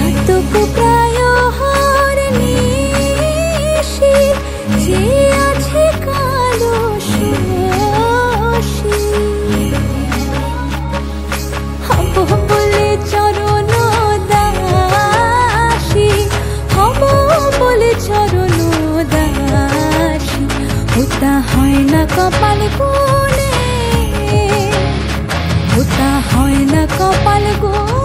ঘাতক প্রায় হার নিশি যে আছে কালো শশী হব বলে চরণ দাসী হব বলে চরণ দাসী ওটা হয় না কপাল গুনে ওটা হয় না কপাল গুনে